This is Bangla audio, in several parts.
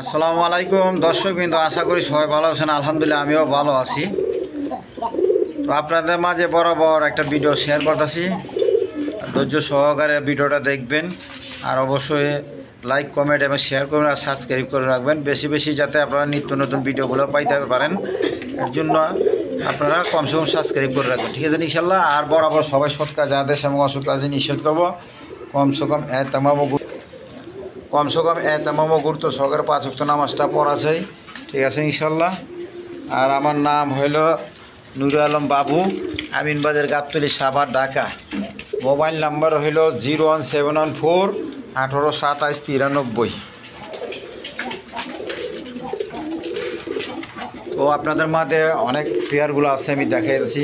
আসসালামু আলাইকুম দর্শকবৃন্দ, আশা করি সবাই ভালো আছেন। আলহামদুলিল্লাহ আমিও ভালো আছি। তো আপনাদের মাঝে বরাবর একটা ভিডিও শেয়ার করতেছি, ধৈর্য সহকারে ভিডিওটা দেখবেন আর অবশ্যই লাইক কমেন্ট এবং শেয়ার করুন আর সাবস্ক্রাইব করে রাখবেন বেশি বেশি, যাতে আপনারা নিত্য নতুন ভিডিওগুলো পাইতে পারেন। এর জন্য আপনারা কমসে কম সাবস্ক্রাইব করে রাখবেন, ঠিক আছে ইনশাল্লাহ। আর বরাবর সবাই সৎ কাজে আদেশ এবং অসৎ কাজে নিষেধ করবো। কমসে কম এতামাম গুরুত্ব সহকারে 5 ওয়াক্ত নামাজটা পড়া চাই, ঠিক আছে ইনশাল্লাহ। আর আমার নাম হইল নুরুল আলম বাবু, আমিনবাজার গাবতলী সাভার ঢাকা। মোবাইল নাম্বার হইল 01714 1827 93। তো আপনাদের মাঝে অনেক পেয়ারগুলো আছে, আমি দেখাইছি।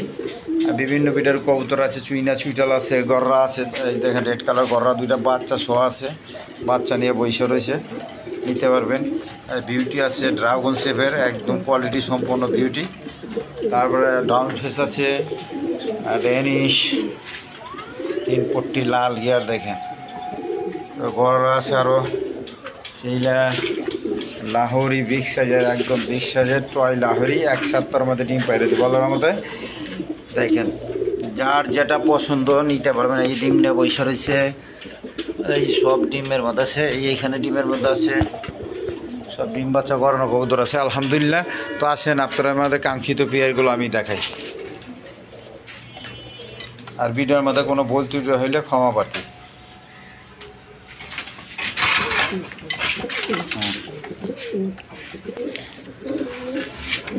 বিভিন্ন বিটার কবুতর আছে, চুইনা চুইটাল আছে, গররা আছে। এই দেখেন রেড কালার গররা, দুইটা বাচ্চা সহ আছে, বাচ্চা নিয়ে বসে রয়েছে, নিতে পারবেন। বিউটি আছে ড্রাগন শেপের, একদম কোয়ালিটি সম্পন্ন বিউটি। তারপরে ডাউন ফেস আছে, ড্যানিশ 3 পট্টি লাল গিয়ার দেখেন। গররা আছে আরও সেইলা লাহোরি বিগ সাইজের, একদম বিগ সাইজের টয় লাহোরি 1 সপ্তাহের মধ্যে ডিম পাইরে বলার মধ্যে দেখেন। যার যেটা পছন্দ নিতে পারবেন। এই ডিমটা বৈশা রয়েছে, এই সব ডিমের মধ্যে আছে, এইখানে ডিমের মধ্যে আছে, সব ডিম বাচ্চা করানো কবুতর আছে আলহামদুলিল্লাহ। তো আসেন আপনারা আমাদের কাঙ্ক্ষিত পেয়ারগুলো আমি দেখাই। আর ভিডিওর মধ্যে কোনো ভুল ত্রুটি হইলে ক্ষমা প্রার্থী।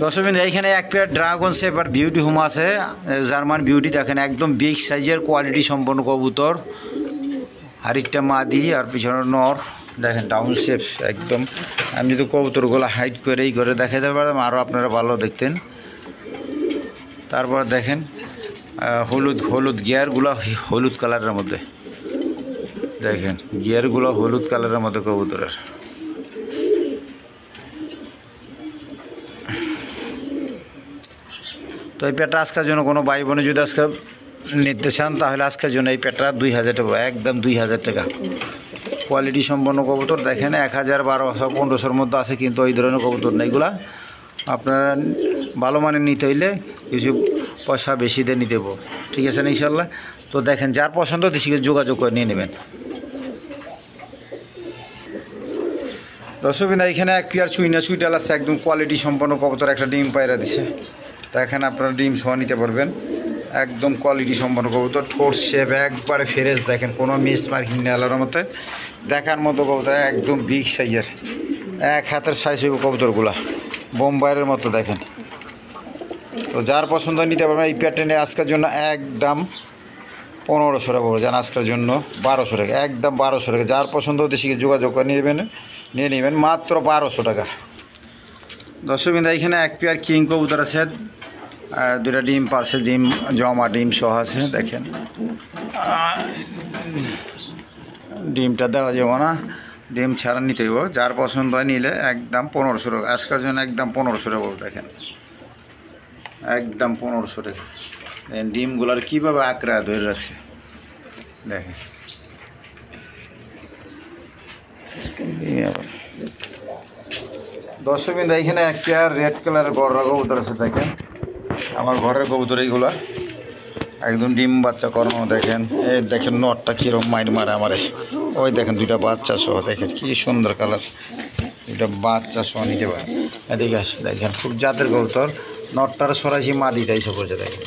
দর্শকবৃন্দ, এইখানে এক পেয়ার ড্রাগন শেপ আর বিউটি হোম আছে, জার্মান বিউটি দেখেন, একদম বিগ সাইজের কোয়ালিটি সম্পন্ন কবুতর। আরেকটা মাদি আর পিছনে নর দেখেন, ডাউন শেপ একদম। আমি যদি কবুতরগুলো হাইট করে এই করে দেখাতে পারতাম আরও আপনারা ভালো দেখতেন। তারপর দেখেন হলুদ গিয়ারগুলো হলুদ কালারের মধ্যে দেখেন, গিয়ারগুলো হলুদ কালারের মধ্যে কবুতরের। তো এই পেটটা আজকের জন্য কোনো ভাই বোনে যদি আজকে নিতে চান, তাহলে আজকের জন্য এই পেটটা 2000 টাকা, একদম 2000 টাকা। কোয়ালিটি সম্পন্ন কবুতর দেখেন, 1000 1200 1500-র মধ্যে আছে, কিন্তু ওই ধরনের কবুতর না এগুলা। আপনারা ভালো মানের নিতে হইলে কিছু পয়সা বেশি দিয়ে নিতে দেবো, ঠিক আছে না ইনশাল্লাহ। তো দেখেন, যার পছন্দ দেশিকে যোগাযোগ করে নিয়ে নেবেন। দর্শকবৃন্দ, এখানে এক পেয়ার চুইনা চুইটাল আছে, একদম কোয়ালিটি সম্পন্ন কবুতর, একটা ডিম পায়রা দিছে। তো এখানে আপনারা ডিম সহ নিতে পারবেন, একদম কোয়ালিটি সম্পন্ন কবুতর। ঠোঁট শেপ একবারে ফ্রেশ দেখেন, কোনো মিস মার্কিং নেলার মধ্যে দেখার মতো কবুতর, একদম বিগ সাইজের, 1 হাতের সাইজ হইব কবুতরগুলা, বোম্বাইয়ের মতো দেখেন। তো যার পছন্দ নিতে পারবেন। এই পেয়ারটা নিয়ে আজকের জন্য একদম 1500 টাকা পড়বে, জান আজকের জন্য 1200 টাকা, একদম 1200 টাকা। যার পছন্দ দেশিকে যোগাযোগ করে নিয়ে নেবেন মাত্র 1200 টাকা। দর্শকবৃন্দ, এখানে এক পেয়ার কিং কবুতর আছে, 2টা ডিম পারছে, ডিম জমা ডিম সহ আছে দেখেন। ডিমটা দেওয়া যাবো না, ডিম ছাড়া নিতে হইব। যার পছন্দ হয় নিলে একদম 1500 টাকা, আজকের জন্য একদম 1500 টাকা দেখেন, একদম 1500 টাকা। দেখেন ডিমগুলোর কীভাবে আঁকড়া ধরে রাখছে দেখেন। দর্শকবৃন্দ, এখানে এক পেয়ার রেড কালারের গররা কবুতর আছে দেখেন, আমার ঘরের কবুতর এইগুলা, একদম ডিম বাচ্চা করানো দেখেন। এই দেখেন নটটা কীরকম মাইর মারে আমারে, ওই দেখেন 2টা বাচ্চা সহ দেখেন, কি সুন্দর কালার, 2টা বাচ্চা সহ নিতে পারে। এদিকে আসে দেখেন, খুব জাতের কবুতর। নটটার সরাসরি মাদিটাই সব করছে দেখেন।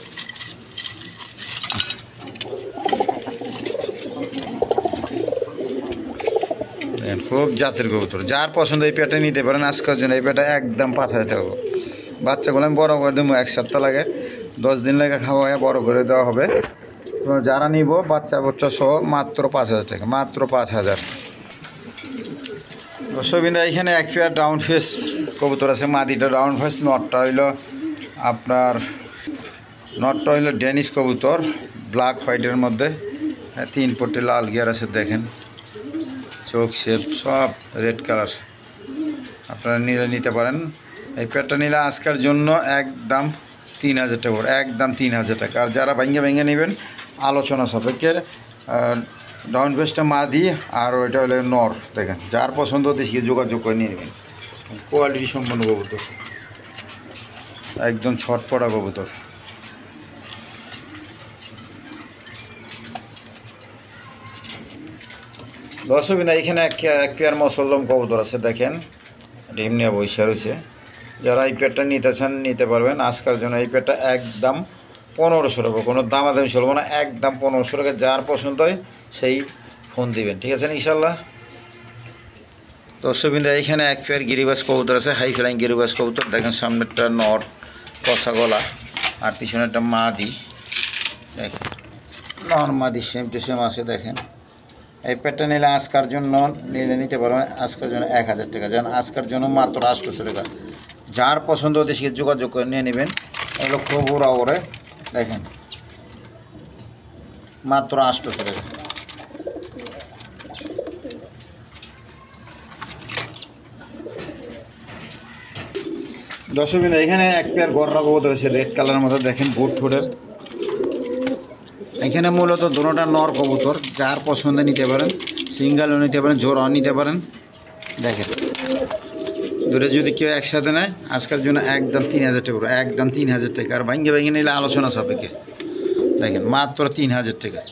খুব জাতের কবুতর, যার পছন্দ এই পেটা নিতে পারেন আজকের জন্য। এই পেটা একদম 5000 টাকা। বাচ্চাগুলো আমি বড় করে দেবো, 1 সপ্তাহ লাগে, 10 দিন লাগে খাওয়ায় বড় করে দেওয়া হবে। তো যারা নিব বাচ্চা সহ মাত্র 5000 টাকা, মাত্র 5000। দর্শকবৃন্দ, এখানে এক পেয়ার ডাউন ফেস কবুতর আছে, মাদিটা ডাউন ফেস, নটটা হইল ড্যানিশ কবুতর, ব্ল্যাক হোয়াইটের মধ্যে, 3 পট্টি লাল গিয়ার আছে দেখেন, চোখ শেপ সব রেড কালার। আপনারা নিতে পারেন। এই পেয়ারটা নিলে আজকের জন্য একদম 3000 টাকা, একদম 3000 টাকা। আর যারা ভেঙে নেবেন আলোচনা সাপেক্ষে, ডাউন ফেসটা মাদি আর ওইটা হলো নর দেখেন। যার পছন্দ দেশকে যোগাযোগ করে নিয়ে নেবেন। কোয়ালিটি সম্পন্ন কবুতর, একদম ছটপটা কবুতর। দর্শক এখানে এক পেয়ার মসলদম কবুতর আছে, দেখেন ডিম নিয়ে বসে রয়েছে। যারা এই পেয়ারটা নিতে চান নিতে পারবেন। আজকের জন্য এই পেয়ারটা একদম 1500 টাকা, কোনো দামাদামি চলবো না, একদম 1500 টাকা। যার পছন্দ হয় সেই ফোন দিবেন, ঠিক আছে ইনশাল্লাহ। দর্শক এখানে এক পেয়ার গিরিবাস কবুতর আছে, হাই ফ্লাইং গিরিবাস কবুতর। দেখেন সামনেরটা নর কষা গলা, আর পিছনেরটা মাদি। দেখেন নর মাদি সেম টু সেম আছে। দেখেন এই পেয়ারটা নিলে আজকের জন্য নিতে পারবেন, আজকের জন্য 1000 টাকা। যেন আজকের জন্য মাত্র 800 টাকা। যার পছন্দ হতে সে যোগাযোগ করে নিয়ে নেবেন। এগুলো খুব ওরা ওরে, দেখেন মাত্র 800 টাকা। দর্শক এখানে এক পেয়ার গররা কবুতর আছে রেড কালারের মধ্যে, দেখেন বুট ঠোঁটের। এখানে মূলত দুটোটা নর কবুতর, যার পছন্দ নিতে পারেন, সিঙ্গেলও নিতে পারেন, জোড়াও নিতে পারেন। দেখেন দুটো যদি কেউ একসাথে নেয় আজকের জন্য একদম 3000 টাকা, একদম 3000 টাকা। আর ভাঙ্গে ভেঙে নিলে আলোচনা সাপেক্ষে, দেখেন মাত্র 3000 টাকা।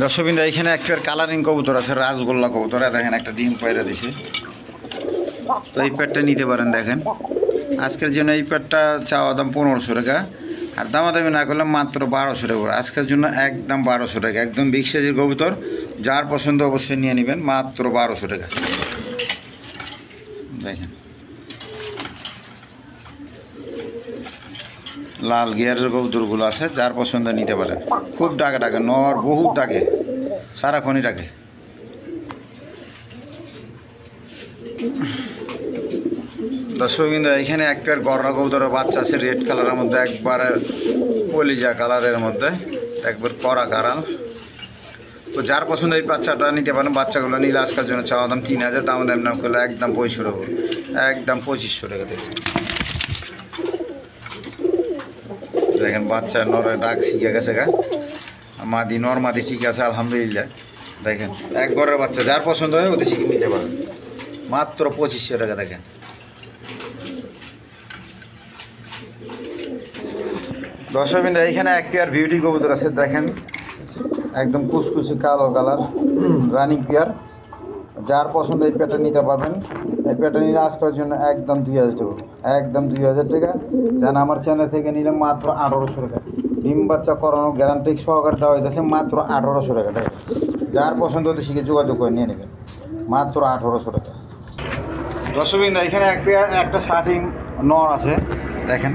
দর্শকবৃন্দ এখানে এক পেয়ার কালারিং কবুতর আছে, রাজগোল্লা কবুতর। দেখেন একটা ডিম পায়রা দিছে, তো এই পেয়ারটা নিতে পারেন। দেখেন আজকের জন্য এই পেয়ারটা চাওয়া দাম 1500 টাকা, আর দামাদামি না করলে মাত্র 1200 টাকা। আজকের জন্য একদম 1200 টাকা, একদম বিগ সাইজের কবুতর। যার পছন্দ অবশ্যই নিয়ে নেবেন, মাত্র 1200 টাকা। দেখেন লাল গিয়ারের কবুতরগুলো আছে, যার পছন্দ নিতে পারেন। খুব ডাকে ডাকে, নর বহুত ডাকে, সারাক্ষণই ডাকে। দর্শক কিন্তু এখানে এক পেয়ার গররা কবুতরের বাচ্চা আছে রেড কালারের মধ্যে, একবারে কলিজা কালারের মধ্যে, একবার কড়া কারাল। তো যার পছন্দ এই বাচ্চাটা নিতে পারেন। বাচ্চাগুলো নিলে আজকের জন্য চাওয়া দাম 3000, দাম দাম নাম করলে একদম 2500 টাকা, একদম 2500 টাকা। দেখেন বাচ্চা নরের ডাক শিখে গেছে গা, মাদি নর মাদি ঠিক আছে আলহামদুলিল্লাহ। দেখেন এক ঘরের বাচ্চা, যার পছন্দ হয় ওদের শিখে নিতে পারেন, মাত্র 2500 টাকা। দেখেন দর্শকবৃন্দ এখানে এক পেয়ার বিউটি কবুতর আছে, দেখেন একদম কুচকুচি কালো কালার রানিং পেয়ার। যার পছন্দ এই পেয়ারটা নিতে পারবেন। এই পেয়ারটা নিলে আজকের জন্য একদম 2000 টাকা, একদম 2000 টাকা। যেন আমার চ্যানেল থেকে নিলে মাত্র 1800 টাকা। ডিম বাচ্চা করানো গ্যারান্টি সহকারে দেওয়া হইতেছে মাত্র 1800 টাকা। যার পছন্দ হতে শিখে যোগাযোগ করে নিয়ে নেবেন, মাত্র 1800 টাকা। দর্শকবৃন্দ এখানে এক পেয়ার একটা শার্টিং নর আছে, দেখেন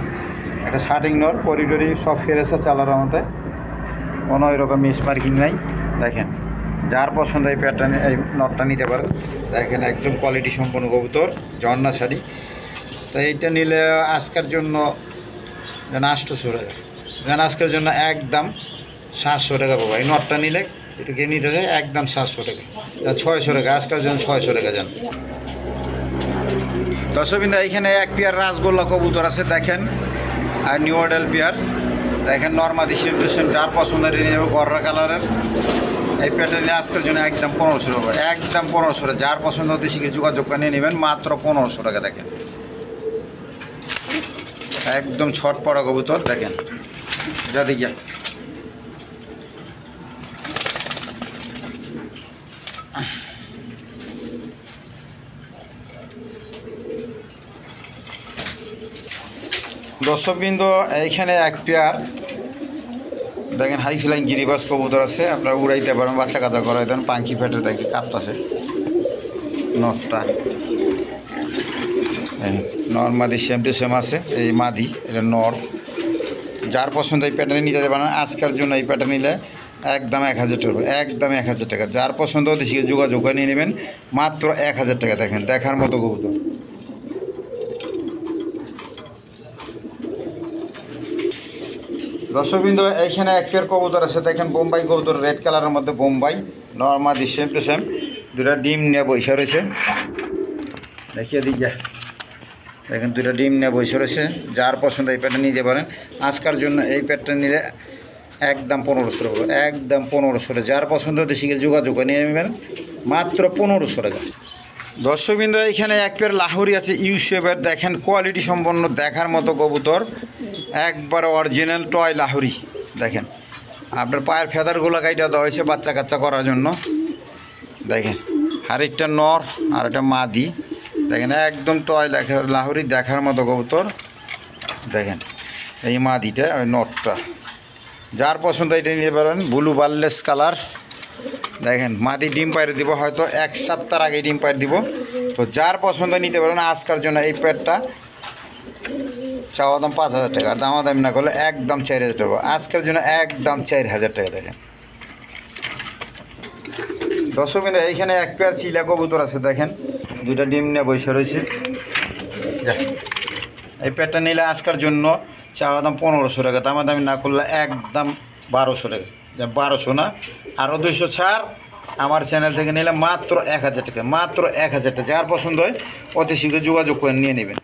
একটা শার্টিং নর, করিডরি সব ফেরেছে চালার মধ্যে, কোনো এরকম মিস মার্কিং নাই। দেখেন যার পছন্দ এই পেয়ারটা এই নটটা নিতে পারেন। দেখেন একদম কোয়ালিটি সম্পন্ন কবুতর, ঝর্ণা শাড়ি। তো এইটা নিলে আজকের জন্য যেন 800 টাকা, যেন আজকের জন্য একদম 700 টাকা পাবো। এই নটটা নিলে এটাকে নিতে যায় একদম 700 টাকা, 600 টাকা আজকের জন্য 600 টাকা যান। দর্শকবৃন্দ এইখানে এক পেয়ার রাজগোল্লা কবুতর আছে, দেখেন আর নিউ মডেল পেয়ার। দেখেন নর্মাদি সেন্টুসেন, যার পছন্দের নিয়ে নেবে গররা কালারের। এই পেয়ারটা নিয়ে আজকের জন্য একদম 1500 টাকা, একদম 1500 টাকা। যার পছন্দ হতে শিখে যোগাযোগ করে নিয়ে নেবেন, মাত্র 1500 টাকা। দেখেন একদম ছটপড়া কবুতর। দেখেন যা দেখিয়া দর্শকবৃন্দ এইখানে এক পেয়ার দেখেন হাই ফ্লাইং গিরিবাস কবুতর আছে, আপনারা উড়াইতে পারেন, বাচ্চা কাচ্চা করাই দেন। পাঙ্কি পেটে দেখে কাঁপতাছে নটটা। নর মাদি সেম টু সেম আছে, এই মাদি এটা নর। যার পছন্দ এই প্যাটার্নে নিতে পারেন। আজকের জন্য এই প্যাটার্ন নিলে একদম 1000 টাকা, একদম 1000 টাকা। যার পছন্দ হতে শিখে যোগাযোগ করে নিয়ে নেবেন, মাত্র 1000 টাকা। দেখেন দেখার মতো কবুতর। দর্শকবৃন্দ এইখানে এক পেয়ার কবুতর আছে, দেখেন বোম্বাই কবুতর রেড কালারের মধ্যে, বোম্বাই নর্মাদি সেম টু সেম। দুটা ডিম নিয়ে বসে রয়েছে, দেখিয়ে দিই যা। দেখেন দুটা ডিম নিয়ে বসে রয়েছে, যার পছন্দ এই প্যাডটা নিতে পারেন। আজকের জন্য এই প্যাডটা নিলে একদম 1500 টাকা, একদম 1500 টাকা। যার পছন্দ দেশি যোগাযোগ করে নিয়ে নেবেন মাত্র 1500 টাকা। দর্শকবৃন্দ, এখানে এক পেয়ার লাহোরি আছে ইউসেফের, দেখেন কোয়ালিটি সম্পন্ন দেখার মতো কবুতর, একবার অরিজিনাল টয় লাহোরি। দেখেন আপনার পায়ের ফেদারগুলো কাইটা দেওয়া হয়েছে বাচ্চা কাচ্চা করার জন্য। দেখেন আরেকটা নর আর একটা মাদি, দেখেন একদম টয় লাহোরি দেখার মতো কবুতর। দেখেন এই মাদিটা ওই নটটা, যার পছন্দ এটা নিতে পারবেন। ব্লু বার্লেস কালার, দেখেন মাদি ডিম পাইরে দিব, হয়তো 1 সপ্তাহ আগে ডিম পাইরে দিব। তো যার পছন্দ নিতে পারবেন। আজকের জন্য এই প্যাডটা চাওয়া দাম 5000 টাকা, আর দামাদামি না করলে একদম 4000 টাকা। আজকের জন্য একদম 4000 টাকা। দেখেন দর্শকবৃন্দ, এইখানে এক পেয়ার চিলা কবুতর আছে, দেখেন দুইটা ডিম নিয়ে বসে রয়েছে। এই প্যাডটা নিলে আজকের জন্য চাওয়া দাম 1500 টাকা, দামাদামি না করলে একদম 1200 টাকা। 1200 না, আরও 200 ছাড়। আমার চ্যানেল থেকে নিলে মাত্র 1000 টাকা, মাত্র 1000 টাকা। যার পছন্দ হয় অতি শীঘ্র যোগাযোগ করে নিয়ে নেবেন।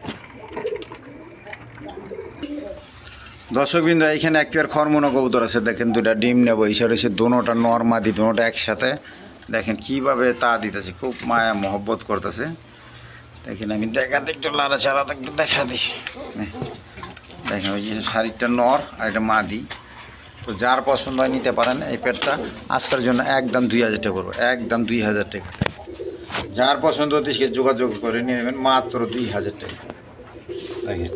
দর্শকবৃন্দ, এইখানে এক পেয়ার খরমোনা কবুতর আছে, দেখেন দুইটা ডিম নেব বসে রয়েছে, দোনোটা নর মাদি, দোনোটা একসাথে। দেখেন কীভাবে তা দিতেছে, খুব মায়া মহব্বত করতেছে। দেখেন আমি দেখাতে একটু লাড়াচাড়া একটু দেখা দিস। দেখেন ওই যে শাড়িটা নর আর এটা মাদি। তো যার পছন্দ হয় নিতে পারেন। এই পেটটা আজকের জন্য একদম 2000 টাকা পড়বে, একদম 2000 টাকা। যার পছন্দ হতে সে যোগাযোগ করে নিয়ে নেবেন মাত্র 2000 টাকা। দেখেন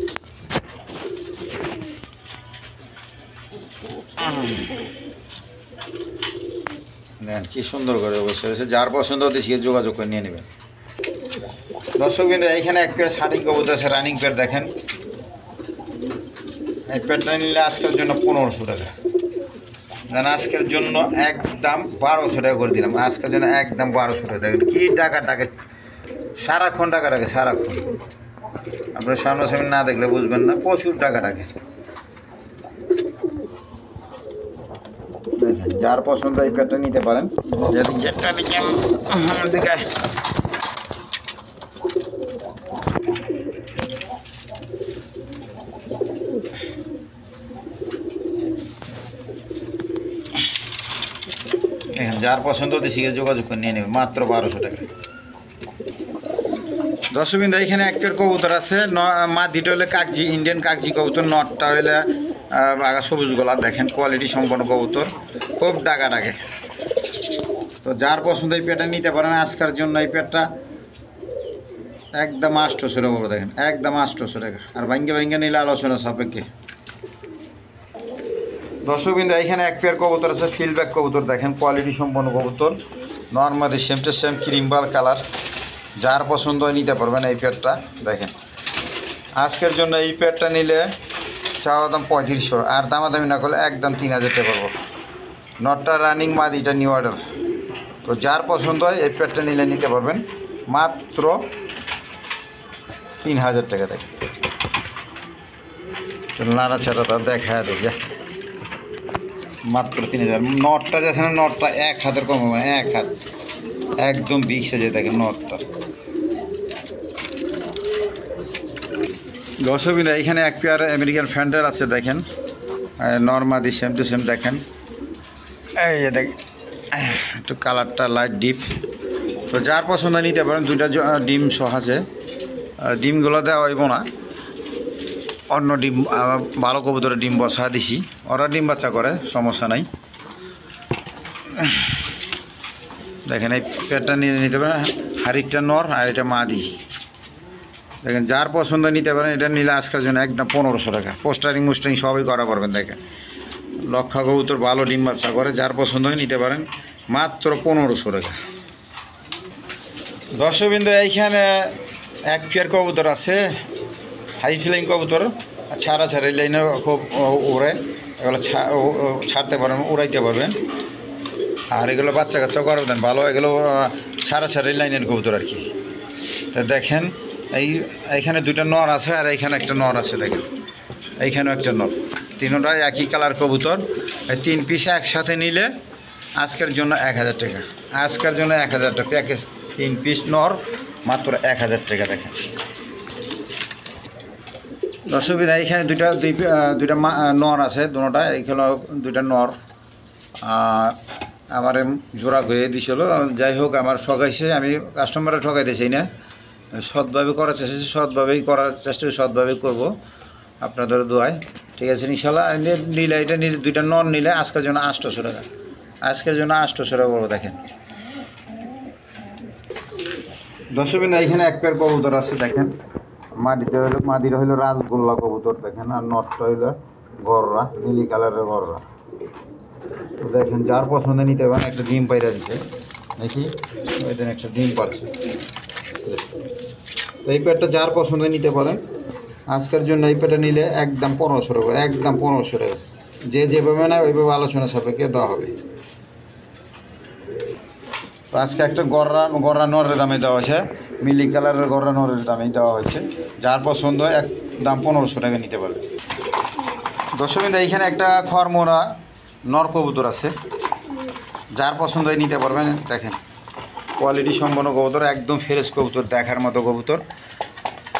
দেখেন কি সুন্দর করে অবশ্যই হয়েছে। যার পছন্দ হতে সে যোগাযোগ করে নিয়ে নেবেন। দর্শকবৃন্দ, এইখানে এক পেয়ার শাড়ি কবুতর আছে, রানিং পেয়ার। দেখেন এই পেয়ারটা নিলে আজকের জন্য 1500 টাকা। আজকের জন্য একদম 1200 টাকা করে দিলাম। আজকের জন্য একদম 1200 টাকা। দেখেন কি টাকা টাকা, সারাক্ষণ টাকা টাকা, সারাক্ষণ। আপনার সামনাসামনি না দেখলে বুঝবেন না, প্রচুর টাকা টাকা। দেখেন যার পছন্দ এই পেয়ারটা নিতে পারেন। যার পছন্দ হতে শিখে যোগাযোগ করে নিয়ে নেবে মাত্র 1200 টাকা। দর্শকবৃন্দ, এখানে এক পেয়ার কবুতর আছে, মাদিটা হলে কাগজি, ইন্ডিয়ান কাগজি কবুতর, নটটা হলে আগা সবুজ গলা। দেখেন কোয়ালিটি সম্পন্ন কবুতর, খুব ডাকা ডাকে। তো যার পছন্দ এই পেয়ারটা নিতে পারেন। আজকের জন্য এই পেয়ারটা একদম 800 টাকা পড়বে। দেখেন একদম 800 টাকা, আর ভাঙ্গে ভাঙ্গে নিলে আলোচনা সাপেক্ষে। দর্শকবৃন্দ, এখানে এক পেয়ার কবুতর আছে, ফিল্ডব্যাক কবুতর। দেখেন কোয়ালিটি সম্পন্ন কবুতর, নর্মালি সেম টু সেম ক্রিমবাল কালার। যার পছন্দ হয় নিতে পারবেন এই পেয়ারটা। দেখেন আজকের জন্য এই পেয়ারটা নিলে চাওয়া দাম 3500, আর দামাদামি না করলে একদম 3000 টাকা পড়বো। নটটা রানিং, মাদিটা নিউ অর্ডার। তো যার পছন্দ হয় এই পেয়ারটা নিলে নিতে পারবেন মাত্র 3000 টাকা। দেখেন নাড়াচাড়া তার দেখা দেখে মাত্র 3000। নটটা যাচ্ছে না, নটটা 1 হাতের কম হবে, 1 হাত, একদম বিগ সাইজে। দেখেন নটটা। দর্শকবৃন্দ, এখানে এক পেয়ার আমেরিকান ফ্যান্ডার আছে, দেখেন নর্মাদি সেম টু সেম। দেখেন এই যে দেখেন একটু কালারটা লাইট ডিপ। তো যার পছন্দ নিতে পারেন। দুইটা ডিম সহ আছে, ডিমগুলো দেওয়া হইব না, অন্য ডিম ভালো কবুতরের ডিম বসা দিছি, ওরা ডিম বাচ্চা করে, সমস্যা নাই। দেখেন এই পেয়ারটা নিয়ে নিতে পারেন। হাড়িটা নর আর এটা মাদি। দেখেন যার পছন্দ নিতে পারেন। এটা নিলে আজকের জন্য একদম 1500 টাকা। পোস্টারিং মোস্টারিং সবই করা পারবেন। দেখেন লক্ষা কবুতর ভালো ডিম বাচ্চা করে, যার পছন্দ হয় নিতে পারেন মাত্র 1500 টাকা। দর্শকবৃন্দ, এইখানে এক পেয়ার কবুতর আছে, হাই ফ্লাইং কবুতর, ছাড়া ছাড়া লাইনে খুব উড়ে, এগুলো ছাড়তে পারবেন, উড়াইতে পারবেন। আর এগুলো বাচ্চা কাচ্চা করাবেন ভালো, এগুলো ছাড়া ছাড়া লাইনের কবুতর আর কি। তো দেখেন এইখানে দুটো নর আছে, আর এইখানে একটা নর আছে। দেখেন এইখানেও একটা নর, তিনটাই একই কালার কবুতর। এই 3 পিস একসাথে নিলে আজকের জন্য 1000 টাকা, আজকের জন্য 1000 টাকা প্যাকেজ 3 পিস নর মাত্র 1000 টাকা। দেখেন অসুবিধা এখানে দুইটা নর আছে, দুটোটা এইখানে দুইটা নর আমার জোড়া হয়ে দিছিল। যাই হোক আমার ঠকাইছে, আমি কাস্টমারে ঠকাইতে চাই না, সৎভাবে করার চেষ্টা, সৎভাবেই করার চেষ্টা, সৎভাবেই করবো আপনাদের দোয়ায়। ঠিক আছে ইনশাল্লাহ। নিলে এটা দুইটা নর নিলে আজকের জন্য 800 টাকা, আজকের জন্য 800 টাকা বলবো। দেখেন দর্শকবৃন্দ এখানে এক পেয়ার কবুতর আছে। দেখেন মাদিটা হইলো রাজগোল্লা কবুতর, দেখেন, আর নটটা হইলো গররা, নীলি কালারের গররা। তো দেখেন যার পছন্দ নিতে পারেন। একটা ডিম পাইরা দিচ্ছে দেখি, ওই দিন একটা ডিম পারছে। তো এই পেয়ারটা যার পছন্দ নিতে পারেন। আজকের জন্য এই পেয়ারটা নিলে একদম 1500 টাকা, একদম 1500 টাকা। যে যেভাবে নেয় ওইভাবে আলোচনা সাপেক্ষে দেওয়া হবে। তো আজকে একটা গররা নরের দামে দেওয়া হয়েছে, মিলি কালারের গররা নরের দামে দেওয়া হয়েছে। যার পছন্দ একদম 1500 টাকা নিতে পারবে। দর্শকবৃন্দ এইখানে একটা খড়মোড়া নর কবুতর আছে, যার পছন্দ নিতে পারবেন। দেখেন কোয়ালিটি সম্পন্ন কবুতর, একদম ফ্রেশ কবুতর, দেখার মতো কবুতর।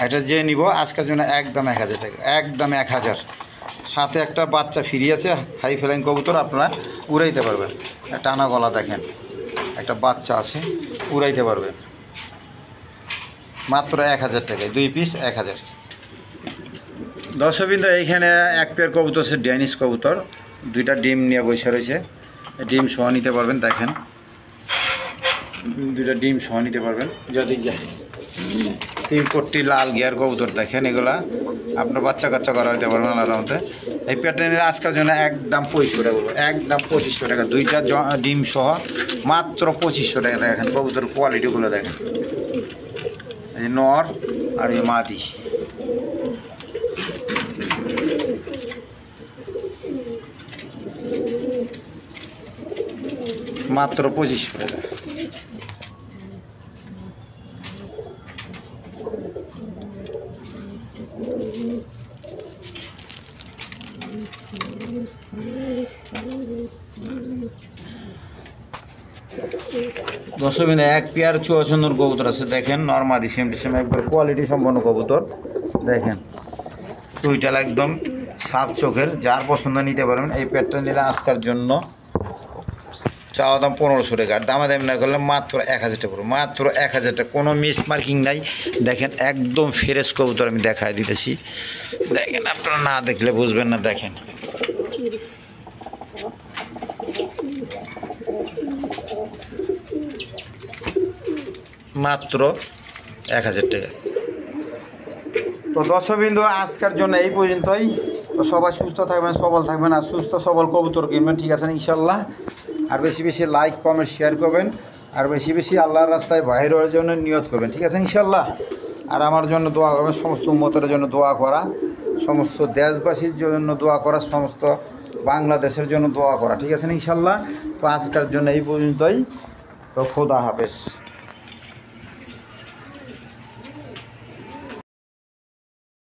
এটা যে নিব আজকের জন্য একদম 1000 টাকা, একদম 1000। সাথে একটা বাচ্চা ফ্রি আছে, হাই ফ্লাইং কবুতর, আপনারা উড়াইতে পারবেন। টানা গলা দেখেন, একটা বাচ্চা আছে, উড়াইতে পারবেন মাত্র 1000 টাকায়, 2 পিস 1000। দর্শকবৃন্দ এইখানে এক পেয়ার কবুতর আছে, ড্যানিশ কবুতর, দুইটা ডিম নিয়ে বসে রয়েছে, ডিম সহ নিতে পারবেন। দেখেন দুইটা ডিম সহ নিতে পারবেন যদি যায়। 3 কোটি লাল গিয়ার কবুতর, দেখেন এগুলা আপনার বাচ্চা কাচ্চা করা হইতে পারবেন আল্লাহর রহমতে। এই পেয়ারটা নিলে আজকের জন্য একদম 2500 টাকা, একদম 2500 টাকা, দুইটা ডিম সহ মাত্র 2500 টাকা। দেখেন কবুতর কোয়ালিটিগুলো দেখেন, এই নর আর এই মাদি। মাত্র 2500 টাকা। দর্শকবৃন্দ এক পেয়ার চুয়াচন্দর কবুতর আছে, দেখেন নর্মাদি সেম টু সেম একবার কোয়ালিটি সম্পন্ন কবুতর। দেখেন চুইটাল একদম সাফ চোখের, যার পছন্দ নিতে পারবেন। এই পেয়ারটা নিলে আজকের জন্য চাওয়া দাম 1500 টাকা, আর দামাদামি না করলে মাত্র 1000 টাকা, মাত্র 1000 টাকা, কোনো মিস মার্কিং নাই। দেখেন একদম ফ্রেশ কবুতর আমি দেখাই দিতেছি, দেখেন আপনারা না দেখলে বুঝবেন না। দেখেন মাত্র 1000 টাকা। তো দর্শকবৃন্দ আজকের জন্য এই পর্যন্তই। তো সবাই সুস্থ থাকবেন, সবল থাকবেন, আর সুস্থ সবল কবুতর কিনবেন। ঠিক আছে ইনশাল্লাহ। আর বেশি বেশি লাইক কমেন্ট শেয়ার করবেন, আর বেশি বেশি আল্লাহর রাস্তায় বাইর হওয়ার জন্য নিয়ত করবেন। ঠিক আছে ইনশাল্লাহ। আর আমার জন্য দোয়া করবেন, সমস্ত উম্মতের জন্য দোয়া করা, সমস্ত দেশবাসীর জন্য দোয়া করা, সমস্ত বাংলাদেশের জন্য দোয়া করা। ঠিক আছে ইনশাল্লাহ। তো আজকের জন্য এই পর্যন্তই। তো খোদা হাফেজ।